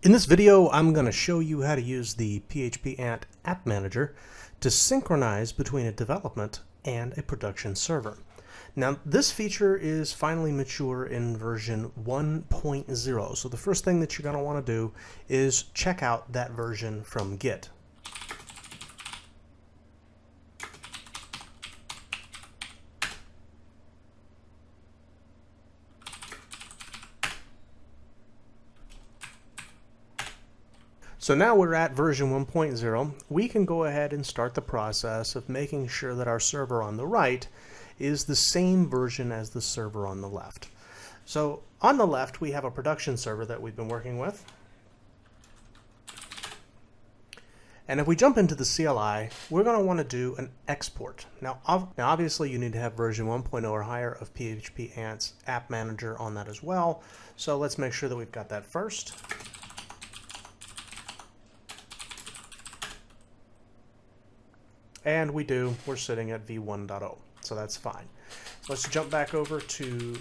In this video, I'm going to show you how to use the PHP-Ant app manager to synchronize between a development and a production server. Now, this feature is finally mature in version 1.0, so the first thing that you're going to want to do is check out that version from Git. So now we're at version 1.0, we can go ahead and start the process of making sure that our server on the right is the same version as the server on the left. So on the left we have a production server that we've been working with. And if we jump into the CLI, we're going to want to do an export. Now obviously you need to have version 1.0 or higher of PHP-Ant's app manager on that as well. So let's make sure that we've got that first. And we do, we're sitting at v1.0, so that's fine. Let's jump back over to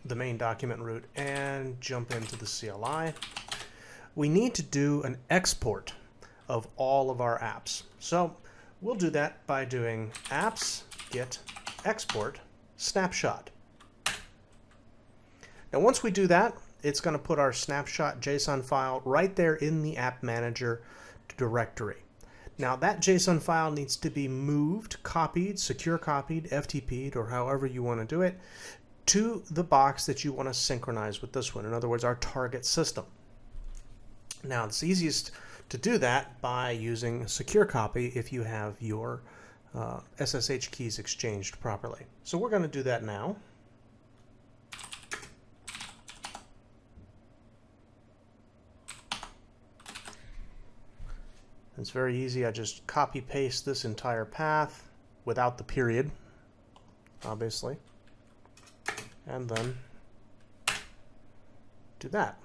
the main document root and jump into the CLI. We need to do an export of all of our apps. So we'll do that by doing apps get export snapshot. Now once we do that, it's going to put our snapshot JSON file right there in the app manager directory. Now that JSON file needs to be moved, copied, secure copied, FTP'd, or however you want to do it, to the box that you want to synchronize with this one. In other words, our target system. Now it's easiest to do that by using secure copy if you have your SSH keys exchanged properly. So we're going to do that now. It's very easy. I just copy paste this entire path without the period, obviously, and then do that.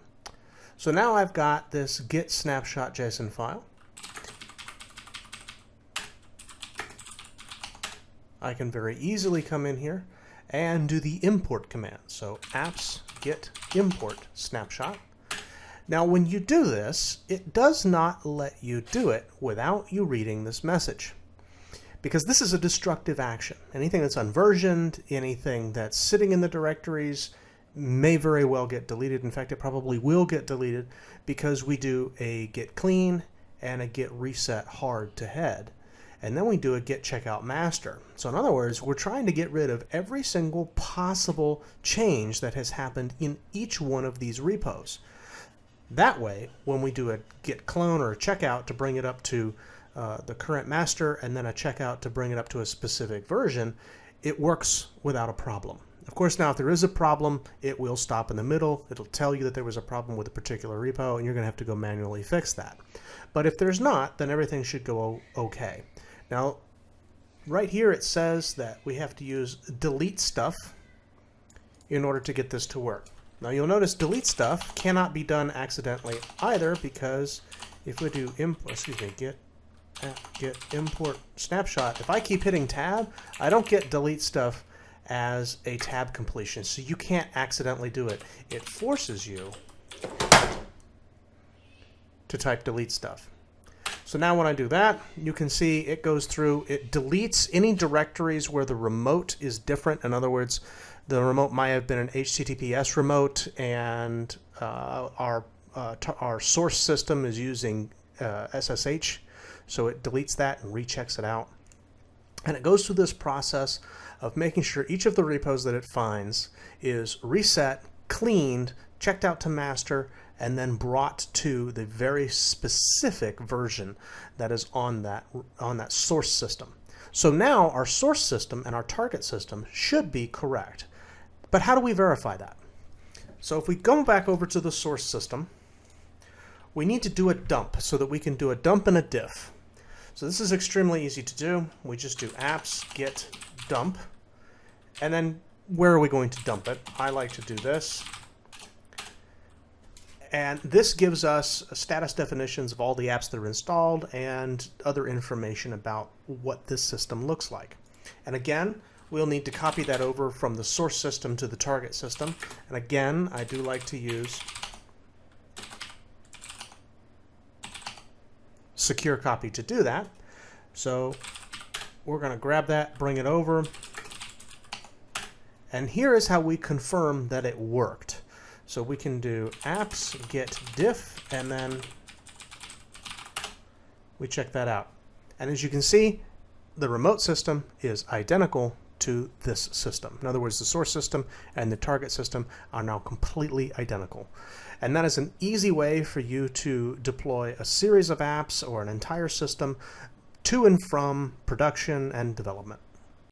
So now I've got this get snapshot JSON file. I can very easily come in here and do the import command. So apps get import snapshot. Now when you do this, it does not let you do it without you reading this message. Because this is a destructive action. Anything that's unversioned, anything that's sitting in the directories may very well get deleted. In fact, it probably will get deleted because we do a get clean and a get reset hard to head. And then we do a get checkout master. So in other words, we're trying to get rid of every single possible change that has happened in each one of these repos. That way, when we do a get clone or a checkout to bring it up to the current master and then a checkout to bring it up to a specific version, it works without a problem. Of course, now if there is a problem, it will stop in the middle. It'll tell you that there was a problem with a particular repo and you're going to have to go manually fix that. But if there's not, then everything should go okay. Now, right here it says that we have to use delete stuff in order to get this to work. Now you'll notice delete stuff cannot be done accidentally either, because if we do get import snapshot, if I keep hitting tab, I don't get delete stuff as a tab completion, so you can't accidentally do it. It forces you to type delete stuff. So now when I do that, you can see it goes through, it deletes any directories where the remote is different. In other words, the remote might have been an HTTPS remote and our source system is using SSH, so it deletes that and rechecks it out. And it goes through this process of making sure each of the repos that it finds is reset, cleaned, checked out to master, and then brought to the very specific version that is on that source system. So now our source system and our target system should be correct. But how do we verify that? So if we go back over to the source system, we need to do a dump so that we can do a dump and a diff. So this is extremely easy to do. We just do apps get dump, and then where are we going to dump it? I like to do this. And this gives us status definitions of all the apps that are installed and other information about what this system looks like. And again, we'll need to copy that over from the source system to the target system. And again, I do like to use secure copy to do that. So we're going to grab that, bring it over, and here is how we confirm that it worked. So we can do apps get diff, and then we check that out. And as you can see, the remote system is identical to this system. In other words, the source system and the target system are now completely identical. And that is an easy way for you to deploy a series of apps or an entire system to and from production and development.